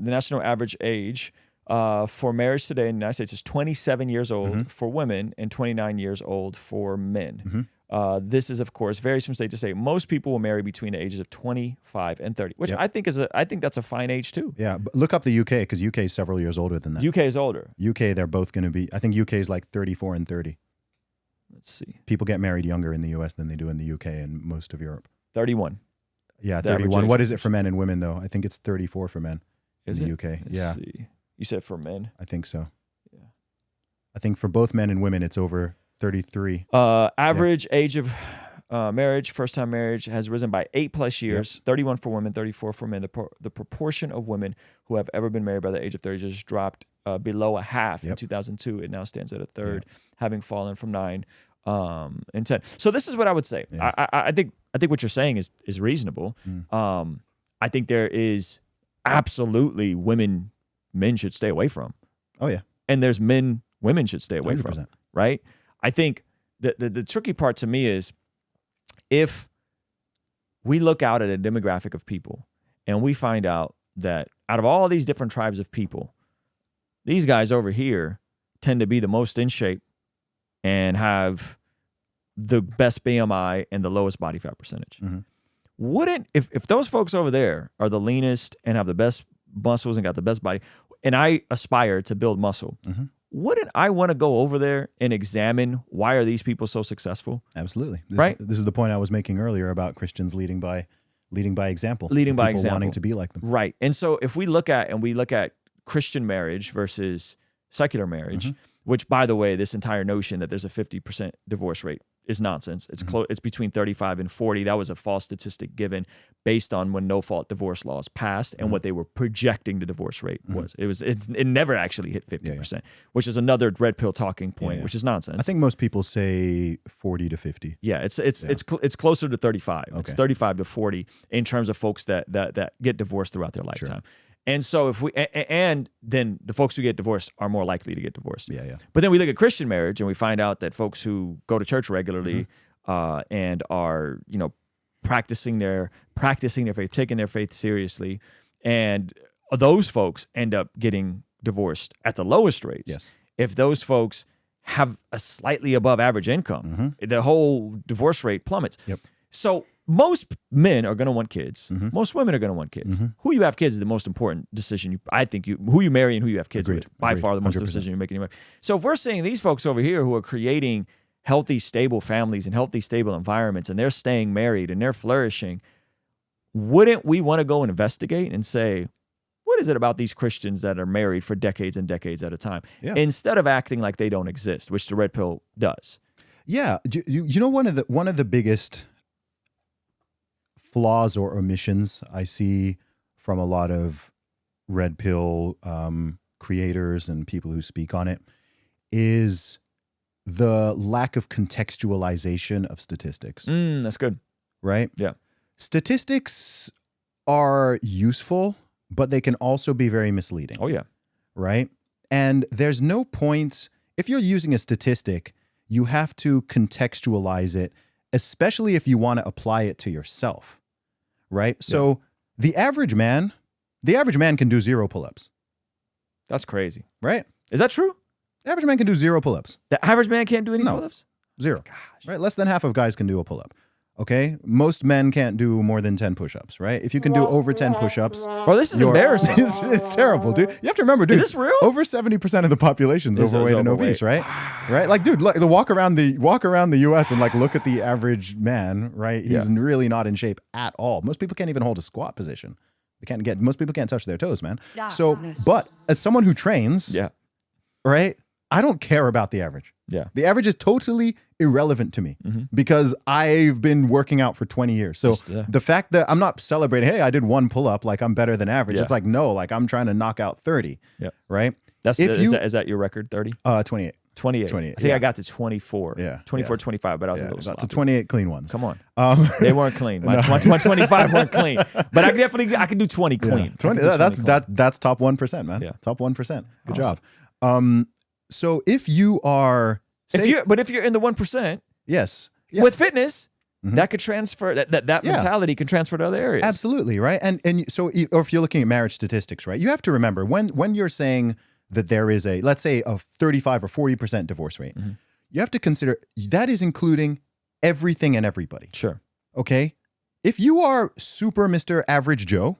the national average age for marriage today in the United States is 27 years old for women and 29 years old for men. This is, of course, varies from state to state. Most people will marry between the ages of 25 and 30, which I think that's a fine age too. Yeah, but look up the UK because UK is several years older than that. UK is older. UK, they're both going to be. I think UK is like 34 and 30. Let's see. People get married younger in the US than they do in the UK and most of Europe. 31. Yeah, 31. What is it for men and women though? I think it's 34 for men in the UK. Let's see. You said for men? I think so. Yeah. I think for both men and women, it's over 33. Average age of marriage, first-time marriage, has risen by 8+ years. 31 for women, 34 for men. The proportion of women who have ever been married by the age of 30 just dropped below a half in 2002. It now stands at a third, having fallen from 9 and 10. So this is what I would say. I think what you're saying is reasonable. I think there is absolutely men should stay away from. Oh yeah, and there's women should stay away 100%. from. Right. I think the tricky part to me is if we look out at a demographic of people and we find out that out of all these different tribes of people, these guys over here tend to be the most in shape and have the best BMI and the lowest body fat percentage. Wouldn't, if those folks over there are the leanest and have the best muscles and got the best body, and I aspire to build muscle, wouldn't I want to go over there and examine why are these people so successful? Absolutely. Right? This is the point I was making earlier about Christians leading by example. Leading by people example. wanting to be like them. Right. And so if we look at Christian marriage versus secular marriage, which, by the way, this entire notion that there's a 50% divorce rate is nonsense. It's it's between 35 and 40. That was a false statistic given based on when no-fault divorce laws passed and what they were projecting the divorce rate was. It never actually hit 50%, which is another red pill talking point, which is nonsense. I think most people say 40 to 50. Yeah, it's closer to 35. Okay. It's 35 to 40 in terms of folks that get divorced throughout their lifetime. Sure. And so then the folks who get divorced are more likely to get divorced. Yeah. But then we look at Christian marriage and we find out that folks who go to church regularly and are, practicing their faith, taking their faith seriously, and those folks end up getting divorced at the lowest rates. Yes. If those folks have a slightly above average income, the whole divorce rate plummets. Yep. So most men are going to want kids. Most women are going to want kids. Who you have kids is the most important decision. Who you marry and who you have kids with, by far the most 100%. Decision you make anyway. So if we're seeing these folks over here who are creating healthy, stable families and healthy, stable environments, and they're staying married and they're flourishing, wouldn't we want to go investigate and say, what is it about these Christians that are married for decades and decades at a time, instead of acting like they don't exist, which the red pill does? Yeah. You know, one of the biggest flaws or omissions I see from a lot of red pill creators and people who speak on it is the lack of contextualization of statistics. That's good. Right? Yeah. Statistics are useful, but they can also be very misleading. Oh, yeah. Right? And there's no point, if you're using a statistic, you have to contextualize it, especially if you want to apply it to yourself. Right? So the average man can do 0 pull-ups. That's crazy. Right? Is that true? The average man can do 0 pull-ups. The average man can't do any pull-ups? 0. Gosh. Right? Less than half of guys can do a pull-up. Okay? Most men can't do more than 10 push-ups, right? If you can do over 10 push-ups... Bro, this is embarrassing. It's terrible, dude. You have to remember, dude. Is this real? Over 70% of the population is overweight and obese, right? Right? Like, dude, look, walk around the U.S. and like look at the average man, right? He's really not in shape at all. Most people can't even hold a squat position. Most people can't touch their toes, man. So, but as someone who trains, right? I don't care about the average. Yeah. The average is totally irrelevant to me because I've been working out for 20 years. So the fact that I'm not celebrating, hey, I did 1 pull-up, like I'm better than average. It's like, no, like I'm trying to knock out 30. Yeah. Right? Is that your record, 30? 28. 28. I think I got to 24. Yeah. 24, 25, but I was a little sloppy. To 28 clean ones. Come on. They weren't clean. My 25 weren't clean. But I can do 20 clean. Yeah. 20, that's top 1%, man. Yeah. Top 1%. Good job. So if you are... if you're in the 1%, yes, with fitness, that could transfer, that mentality can transfer to other areas. Absolutely, right? And so, or if you're looking at marriage statistics, right, you have to remember when you're saying that there is a, let's say, a 35 or 40% divorce rate, you have to consider that is including everything and everybody. Sure. Okay? If you are super Mr. Average Joe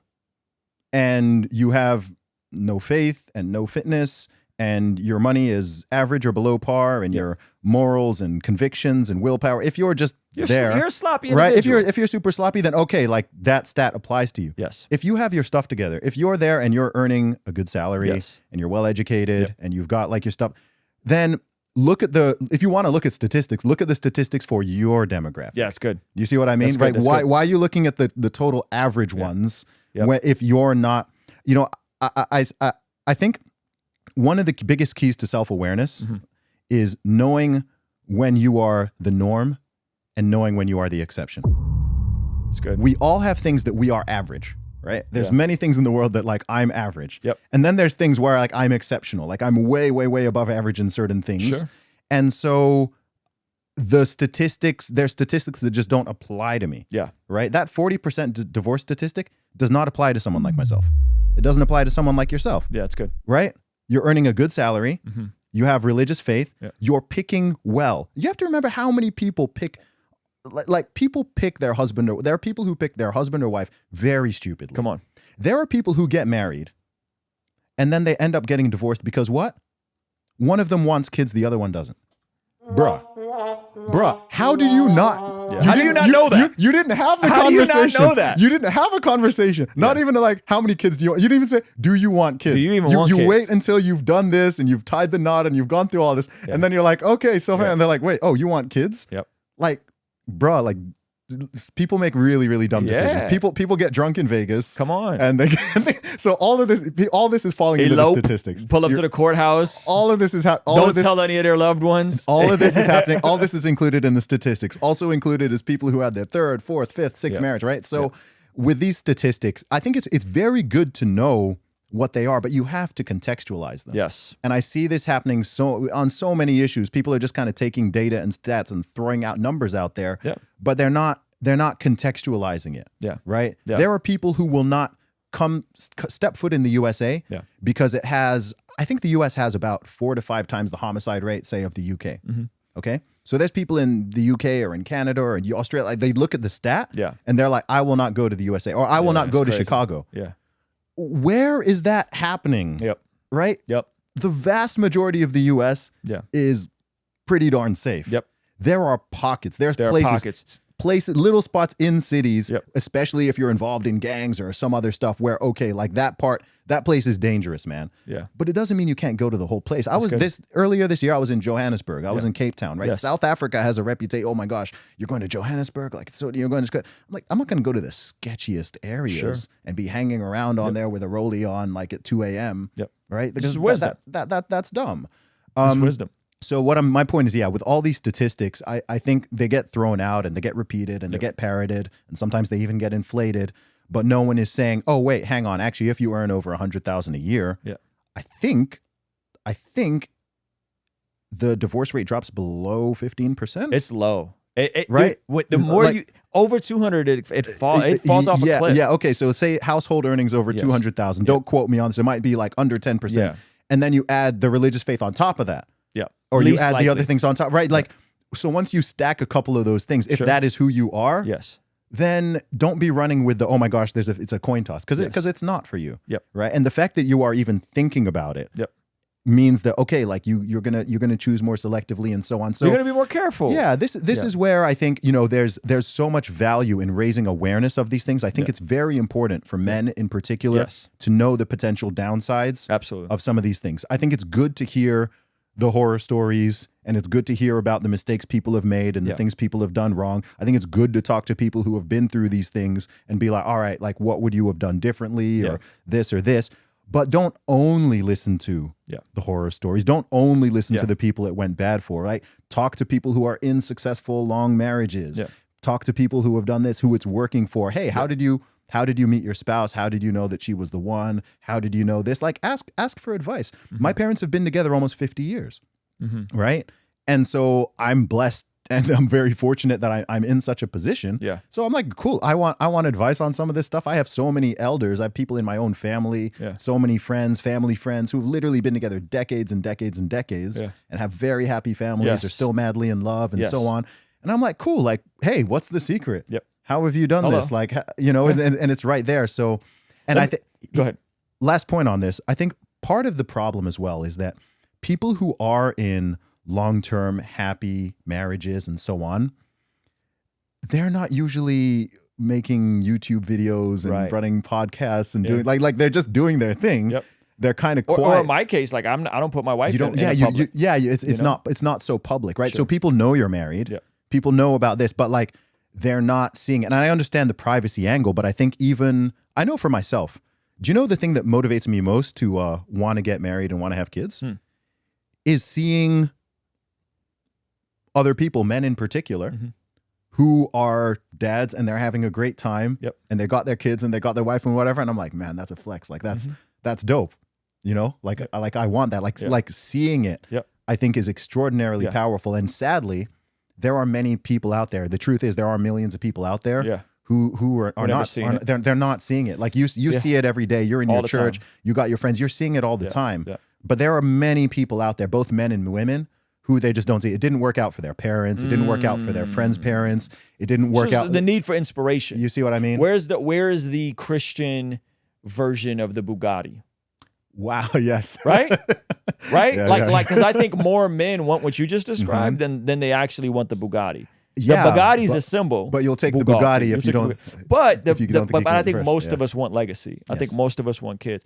and you have no faith and no fitness and your money is average or below par and your morals and convictions and willpower, if you're just you're a sloppy individual. Right? If you're super sloppy, then okay, like that stat applies to you. Yes. If you have your stuff together, if you're there and you're earning a good salary and you're well educated and you've got like your stuff, then if you want to look at statistics, look at the statistics for your demographic. Yeah, it's good. You see what I mean? Right? Why are you looking at the total average ones if you're not, I think one of the biggest keys to self-awareness is knowing when you are the norm and knowing when you are the exception. It's good. We all have things that we are average, right? There's many things in the world that like I'm average. Yep. And then there's things where like I'm exceptional. Like I'm way, way, way above average in certain things. Sure. And so there's statistics that just don't apply to me. Yeah. Right? That 40% divorce statistic does not apply to someone like myself. It doesn't apply to someone like yourself. Yeah, it's good. Right? You're earning a good salary. You have religious faith. Yeah. You're picking well. You have to remember how many people pick, like people pick their husband. There are people who pick their husband or wife very stupidly. Come on. There are people who get married and then they end up getting divorced because what? One of them wants kids, the other one doesn't. Bruh, how do you not? Yeah. How do you not know that? You didn't have the How conversation. do you not know that? You didn't have a conversation. Not even like, how many kids do you want? You didn't even say, do you want kids? Do you even want kids? You wait kids? until you've done this and you've tied the knot and you've gone through all this. And then you're like, okay, so and they're like, wait, oh, you want kids? Yep. Like, bruh, like people make really, really dumb decisions. People get drunk in Vegas. Come on. And so all this is falling into the statistics. Pull up to the courthouse. All of this is Don't tell any of their loved ones. All of this is happening. All this is included in the statistics. Also included is people who had their third, fourth, fifth, sixth marriage, right? So with these statistics, I think it's very good to know what they are, but you have to contextualize them. Yes. And I see this happening on so many issues. People are just kind of taking data and stats and throwing out numbers out there, but they're not contextualizing it. Yeah. Right? Yeah. There are people who will not step foot in the USA because it has, I think the US has about 4 to 5 times the homicide rate, say, of the UK. Okay? So there's people in the UK or in Canada or in Australia, like they look at the stat and they're like, I will not go to the USA or I will not go to Chicago. Yeah. Where is that happening? Yep. Right? Yep. The vast majority of the US is pretty darn safe. Yep. There are pockets. There are places, little spots in cities, especially if you're involved in gangs or some other stuff where, okay, like that place is dangerous, man. Yeah. But it doesn't mean you can't go to the whole place. Earlier this year, I was in Johannesburg. I was in Cape Town, right? Yes. South Africa has a reputation. Oh my gosh, you're going to Johannesburg? Like, so you're going to, I'm like, I'm not going to go to the sketchiest areas and be hanging around on there with a rollie on like at 2 a.m. Right? This is wisdom. That's dumb. It's wisdom. So my point is, with all these statistics, I think they get thrown out and they get repeated and they get parroted and sometimes they even get inflated, but no one is saying, oh, wait, hang on. Actually, if you earn over $100,000 a year, I think the divorce rate drops below 15%. It's low. Right? The more you over 200, it falls off a cliff. Yeah. Okay. So say household earnings over 200,000. Don't quote me on this. It might be like under 10%. Yeah. And then you add the religious faith on top of that. Yeah. Or you add the other things on top, right? Like, so once you stack a couple of those things, if that is who you are, then don't be running with the, oh my gosh, it's a coin toss, because it's not for you. Right. And the fact that you are even thinking about it means that, okay, like you're gonna choose more selectively and so on. So you're gonna be more careful. Yeah. This is where I think, there's so much value in raising awareness of these things. I think it's very important for men in particular to know the potential downsides of some of these things. I think it's good to hear the horror stories, and it's good to hear about the mistakes people have made and the things people have done wrong. I think it's good to talk to people who have been through these things and be like, all right, like what would you have done differently or this, but don't only listen to the horror stories. Don't only listen to the people it went bad for, right? Talk to people who are in successful long marriages. Talk to people who have done this, who it's working for. Hey, how did you meet your spouse? How did you know that she was the one? How did you know this? Like ask for advice. My parents have been together almost 50 years, right? And so I'm blessed and I'm very fortunate that I'm in such a position. Yeah. So I'm like, cool. I want advice on some of this stuff. I have so many elders. I have people in my own family, so many friends, family friends who've literally been together decades and decades and decades and have very happy families. They're still madly in love and so on. And I'm like, cool. Like, hey, what's the secret? Yep. How have you done this? Like, you know, and it's right there. So, and I think, go ahead. Last point on this. I think part of the problem as well is that people who are in long-term happy marriages and so on, they're not usually making YouTube videos and running podcasts and doing like they're just doing their thing. Yep. They're kind of quiet. Or in my case, like I don't put my wife in public. It's not so public, right? Sure. So people know you're married. Yep. People know about this, but like they're not seeing it. And I understand the privacy angle, but I think I know for myself, do you know the thing that motivates me most to want to get married and want to have kids? Is seeing other people, men in particular, who are dads and they're having a great time and they got their kids and they got their wife and whatever. And I'm like, man, that's a flex. Like that's dope. You know, like I want that. Like seeing it, I think is extraordinarily powerful. And sadly, there are many people out there. The truth is there are millions of people out there who are not seeing it. They're not seeing it. Like you see it every day. You're in your church. You got your friends. You're seeing it all the time. But there are many people out there, both men and women, who they just don't see. It didn't work out for their parents. It didn't work out for their friends' parents. It didn't work out. The need for inspiration. You see what I mean? Where is the Christian version of the Bugatti? Wow. Yes. Right. Right. Because I think more men want what you just described than they actually want the Bugatti. Yeah, the Bugatti's a symbol, but you'll take the Bugatti if you don't. But I think most of us want legacy. I think most of us want kids.